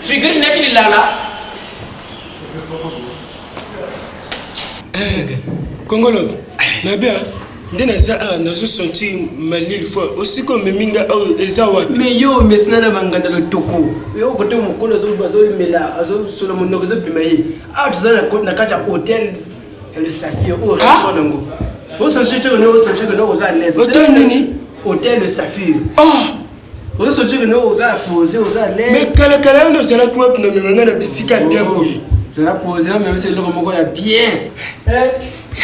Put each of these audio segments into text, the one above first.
figurine n'est-il là? Congolais, mais bien, nous avons senti mal il faut aussi comme Minga Ezawa. Mais yo, mais ce n'est pas un toko. Yo, quand on me connaît, mais là, sur le monde, nous avons bien. Ah, tu sais, on a qu'à hôtel et le Saphir. Oh, on s'en cherche que nous avons l'aise. Hôtel le Saphir. Oh, on s'en cherche que nous avons posé aux l'aise. Mais quel est le salaire toi pour nous mener à Bissika Dembo? Ça va poser, même si le Romo est bien.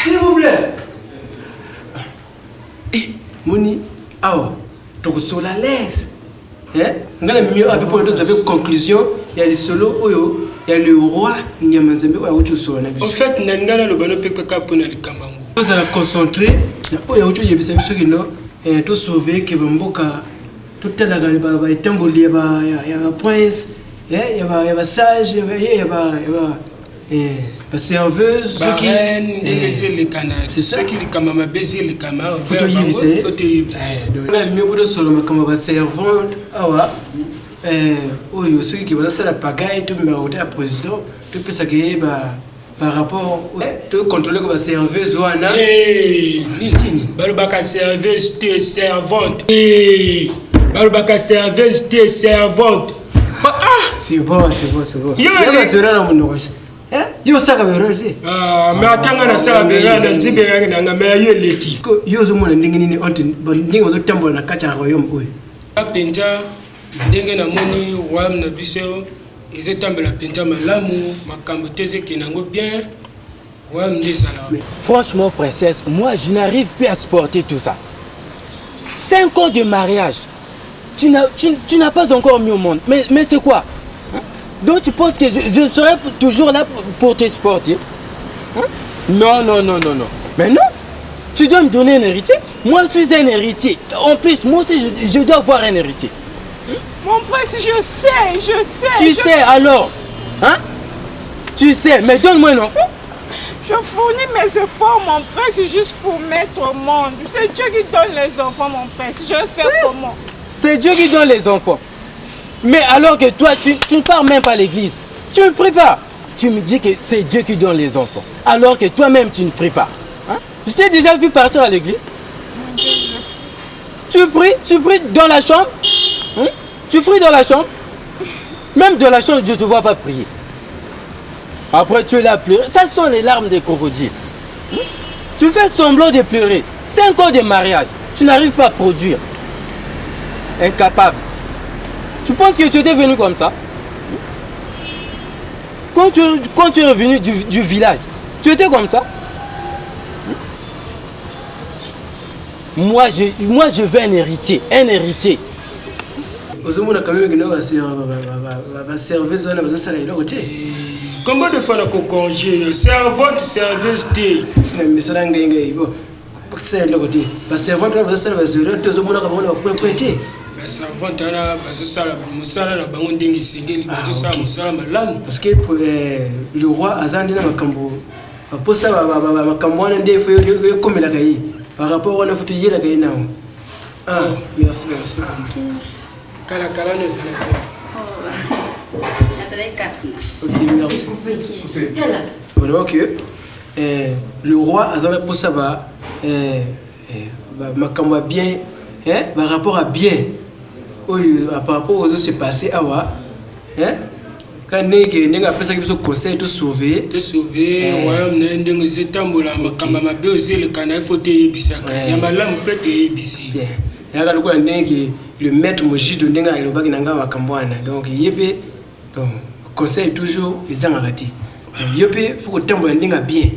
S'il vous plaît. Moni, tu es sur la l'aise. On a mieux à peu de conclusion. Il y a les solos, il y a le roi, il y a Manzambe, en fait, Nangana le bano peka pour le Kambangu. Vous allez concentrer. Il y a autre chose qui est tout sauvé, qui va mboka. Tout est là, il y a Tamboli, il y a prince, il y a sage, il y a serveuse, ceux qui les canards, ceux qui les camarades baisent les camarades, faut te yibser. On a mieux de solo comme ma servante, ceux qui vont faire la pagaille, tout me rôder à président, tout peut s'agréer par rapport tout contrôler comme serveuse ou ana. Balbaka serveuse, tu es servante. Balbaka serveuse, tu es servante. C'est bon. Il y a un zéro dans mon oreille. Yo saka beroje. Mais atanga na sala bera na nzibera na meyo leki. Yo zo mona ndingi nini onti ndingi wazo tambola na kacha royaume oyo. Apenja ndenge na moni royaume na biso ezetambela penja malamu makambo teze kenango bien. Royaume ndezala. Franchement princesse, moi je n'arrive plus à supporter tout ça. 5 ans de mariage. Tu n'as pas encore mis au monde. Mais c'est quoi? Donc tu penses que je serai toujours là pour te supporter? Non. Mais non, tu dois me donner un héritier. Moi je suis un héritier. En plus, moi aussi je dois avoir un héritier. Mon prince, je sais. Tu sais alors? Tu sais, mais donne-moi un enfant. Je fournis mes efforts, mon prince, juste pour mettre au monde. C'est Dieu qui donne les enfants, mon prince. Je vais faire comment? C'est Dieu qui donne les enfants. Mais alors que toi, tu ne pars même pas à l'église. Tu ne pries pas. Tu me dis que c'est Dieu qui donne les enfants. Alors que toi-même, tu ne pries pas. Je t'ai déjà vu partir à l'église. Tu pries dans la chambre. Tu pries dans la chambre. Même dans la chambre, je ne te vois pas prier. Après, tu es là à pleurer. Ça sont les larmes des crocodiles. Tu fais semblant de pleurer. 5 ans de mariage. Tu n'arrives pas à produire. Incapable. Tu penses que tu étais venu comme ça? Quand tu es revenu du village, tu étais comme ça? Moi, je veux un héritier. Un héritier. Combien de fois on a congé? Servante, serveuse, thé. Servante ana bazosala musala na bango ndenge singeli bazosala musala malamu parce que le roi azandi na makambo posa makambo wana nde fo yo komela kai par rapport wana futu yela kai nawo merci kala ne zala ok merci ok le roi azanda posa makambo bien par rapport à bien par rapport aux autres se passer quand n'est pas ça qui se conseille de sauver royaume ndenge zetambola makamba mabe ozele kana faut te yebisaka ya malamu pe te yebisi ya ka lokola ndenge le maître mojido ndenge alobaki nanga makambo wana donc yebe donc conseil toujours ezanga kati yebe faut tambola ndenge bien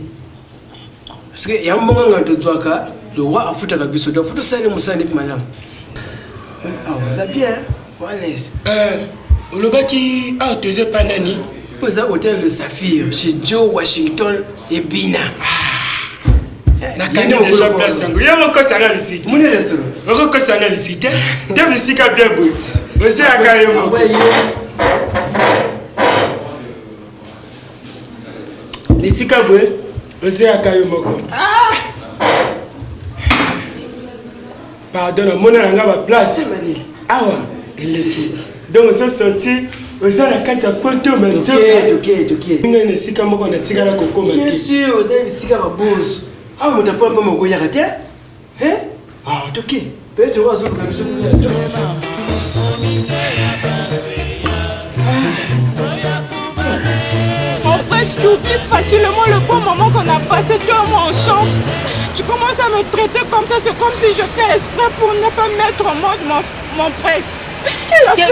parce que ya mbonga ngando zwaka le roi afuta kabiso donc faut to sale musane pe malamu ça bien, à l'aise. Olobaki tu sais pas nani? Vous avez hôtel le Saphir chez Joe Washington et Bina. Nakani déjà place yango. Yamo ko sanga lisite. Mune resolo. Oko ko sanga lisite. Debi sika bebo. Bose akayo moko. Lisika bwe. Bose akayo moko. Pardon, mon a la place. Donc, on s'est senti oza na kati ya poto toke nga na esika moko natikala kokoma bien sûr oza bisika babozo awa moto apona mpa mokoyaka te toke peut-être oyo azoluka biso Mon prince, tu oublies facilement le bon moment qu'on a passé toi et moi ensemble. Tu commences à me traiter comme ça, c'est comme si je fais exprès pour ne pas mettre au monde mon prince.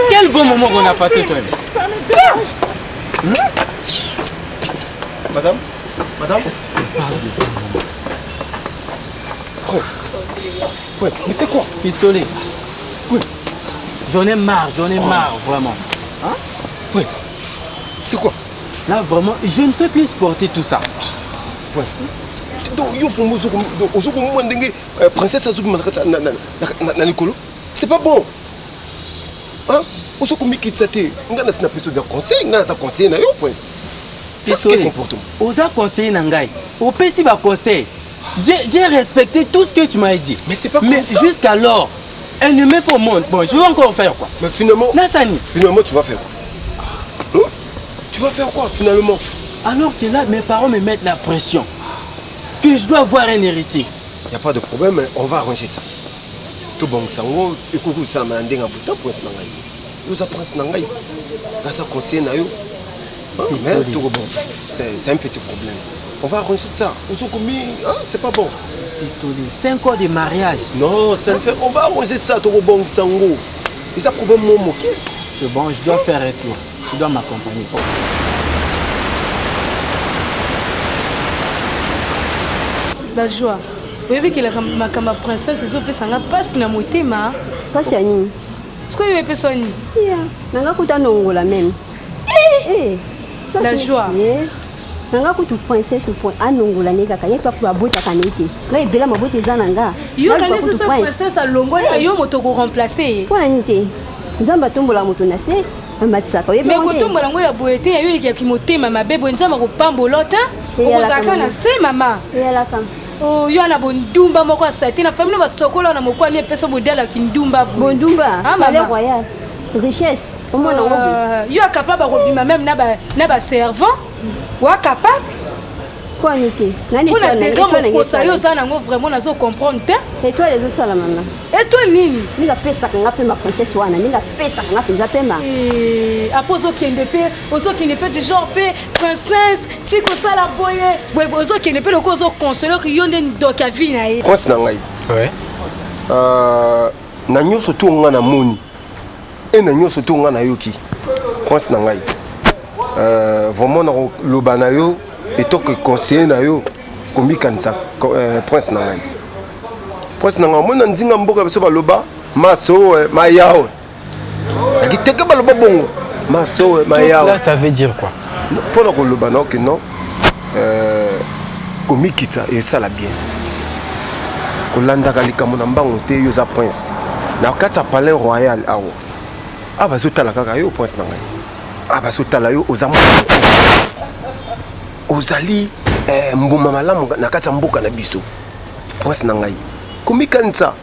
Quel bon moment qu'on a passé toi. Ça me dérange. Madame, Ouais, mais c'est quoi? Pistolet. Ouais. J'en ai marre, vraiment. Hein? Ouais. C'est quoi? Là, vraiment, je ne peux plus supporter tout ça. Ouais. Donc, il faut que princesse Azuki na Nicolo. C'est pas bon. Hein? Vous avez dit que c'était un conseil, un conseil, un prince. C'est ce comportement. Osa conseiller Nangai. Au PC va conseil. J'ai respecté tout ce que tu m'as dit. Mais c'est pas comme ça. Mais jusqu'alors, elle ne met pas au monde. Bon, je vais encore faire quoi? Mais finalement, Nassani. Finalement, tu vas faire quoi? Hein? Tu vas faire quoi finalement? Alors que là, mes parents me mettent la pression. Que je dois avoir un héritier. Il n'y a pas de problème, on va arranger ça. Tout bon, ça, on va ça m'a dit un peu de prince Nangai. Nous avons prince Nangai. Grâce à conseil Nayo. Mais tout bon, c'est un petit problème. On va arranger ça. C'est pas bon. Pistolet, 5 ans de mariage. Non, ça ne fait. On va arranger ça, tout bon, sango. Et ça problème mon moqué. C'est bon, je dois faire un tour. Tu dois m'accompagner. La joie. Vous voyez que ma princesse, c'est ça, ça passe dans mon thème. Passe à Nîmes. Est-ce que vous avez besoin de nous? Si, je vais la même. La joie. Nanga kutu princesse point anongola neka kanya pa kwa bota kanete. Là ebela mabote zananga. Yo kanese sa princesse alongo na yo moto ko remplacer. Kwa nite. Nzamba tombola moto na se. Amatsaka yebe. Mais ko tombola ngo ya boete ya yo ya kimotema mabebo nzamba ko pambolota. Okozaka na se mama. Yala kam. Oh yo na bondumba moko asati na famille ba sokola na moko ni peso bodela kindumba. Bondumba. Palais royal. Richesse. Yo est capable de robima même na ba servant. Ou capable? Quoi nité? Nani toi na ko ça yo ça nango vraiment nazo comprendre te. Et toi les autres ça la maman. Et toi nini? Ni la pesa nga pe ma princesse wana, ni la pesa nga pe za pema. Après ozo qui ne fait du genre pe princesse, ti ko ça la boye. Ouais ozo qui ne peut le ozo consoler que yo ndeni donc a vie na ye. Prince Nangai. Ouais. Na nyoso to nga na moni. Et na nyoso to nga na yoki. Prince Nangai. Vraiment na lobana yo et to que conseiller na yo kombi kanza Prince Nangai. Prince Nangai mo na ndinga mboka biso ba loba maso ma yao. Akiteke ba loba bongo maso ma yao. Cela ça veut dire quoi? Pour le lobana que non kombi kita et ça la bien. Kolanda kalika mona mbango te yo za prince. Na kata palais royal awo. Aba zo tala kaka yo Prince Nangai. Aba zo tala yo ozamu. Ozali mbuma malamu na kata mboka na biso. Prince Nangai. Komikanza.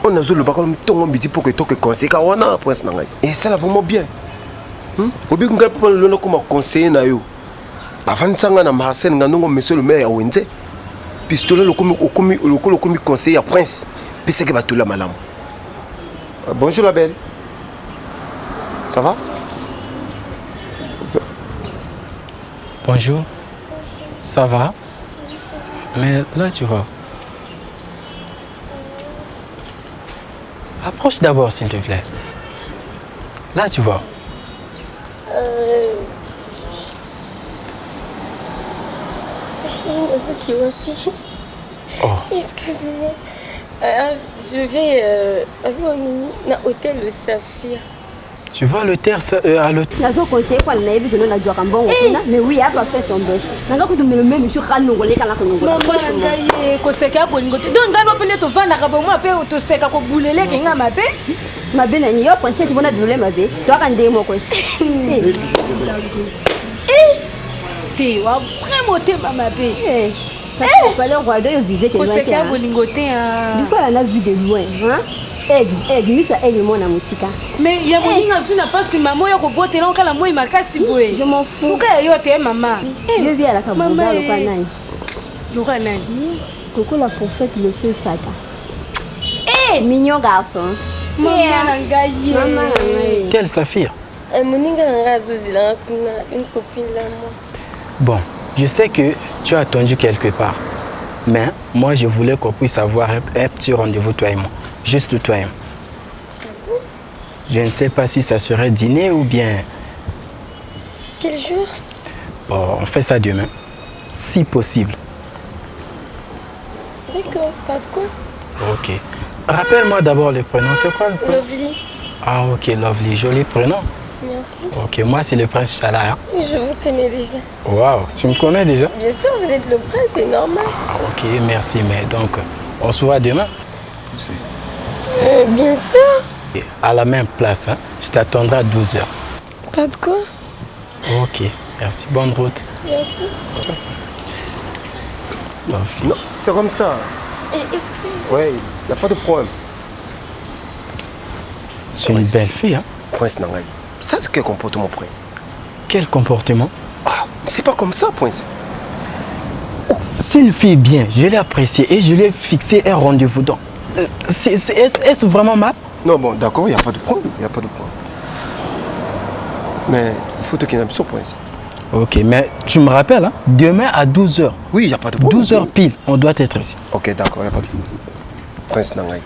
On a zolo bakolo mtongo bidi pour que toke conseil ka wana Prince Nangai. Et ça là vraiment bien. Obi kunga pour le comme conseiller na yo. Avant sanga na Marcel ngandongo monsieur le maire ya Wenze. Pistolet le komi conseiller à Prince. Pese que batula malamu. Bonjour la belle. Ça va? Bonjour. Ça va? Mais là tu vois. Approche d'abord s'il te plaît. Là tu vois. Oh. Excusez-moi. Je vais à l'hôtel Le Saphir. Tu vas à l'hôtel à l'hôtel. Nazo conseiller quoi na yebi que na doit kambongo mais oui a pas fait son bêche. Nanga ko tumelo même monsieur kanongole kana konongola. Franchement ko seka bolingote. Donc ngano pene to vanda ka bongo ape to seka ko bulele ke nga mabe. Mabe na ni yo princesse bona bulele mabe. To ka ndé moko. Te wa vraiment te mabe. Pas le roi de viser que loin. Ko seka bolingote hein. Une fois on a vu de loin, hein. Aigle, ça aide moi dans la musique. Mais il y a mon qui n'a pas si maman est roboté là quand la moi il m'a cassé boué. Je m'en fous. Pourquoi il y a eu maman? Je viens à la cabane dans le canal. Le canal. Coco la fourchette le feu fata. Mignon garçon. Maman nangaye. Maman nangaye. Quel Saphir? Moninga nangazuzila une copine là moi. Bon, je sais que tu as attendu quelque part. Mais moi, je voulais qu'on puisse avoir un petit rendez-vous, toi et moi. Juste toi et moi. Je ne sais pas si ça serait dîner ou bien... Quel jour? Bon, on fait ça demain. Si possible. D'accord, pas de quoi. Ok. Rappelle-moi d'abord le prénom. C'est quoi le prénom? Lovely. Ah, ok, Lovely. Joli prénom. Merci. Ok, moi, c'est le prince Chala. Hein? Je vous connais déjà. Waouh, tu me connais déjà? Bien sûr, vous êtes le prince, c'est normal. Ah, ok, merci. Mais donc, on se voit demain? Bien sûr. Et à la même place, hein? Je t'attendrai à 12h. Pas de quoi. Ok, merci. Bonne route. Merci. Lovely. Non, c'est comme ça. Et est-ce que... Ouais, il n'y a pas de problème. C'est une belle fille, hein? Prince Nangaï. Ça, c'est quel comportement, Prince? Quel comportement? Ah, c'est pas comme ça, Prince. C'est une fille bien, je l'ai appréciée et je lui ai fixé un rendez-vous. Donc, est-ce vraiment mal? Non, bon, d'accord, il n'y a pas de problème. Il n'y a pas de problème. Mais il faut te qu'il y ait une Prince. Ok, mais tu me rappelles, hein? Demain à 12h. Oui, il n'y a pas de problème. 12h pile, on doit être ici. Ok, d'accord, il n'y a pas de problème. Prince Nangaï.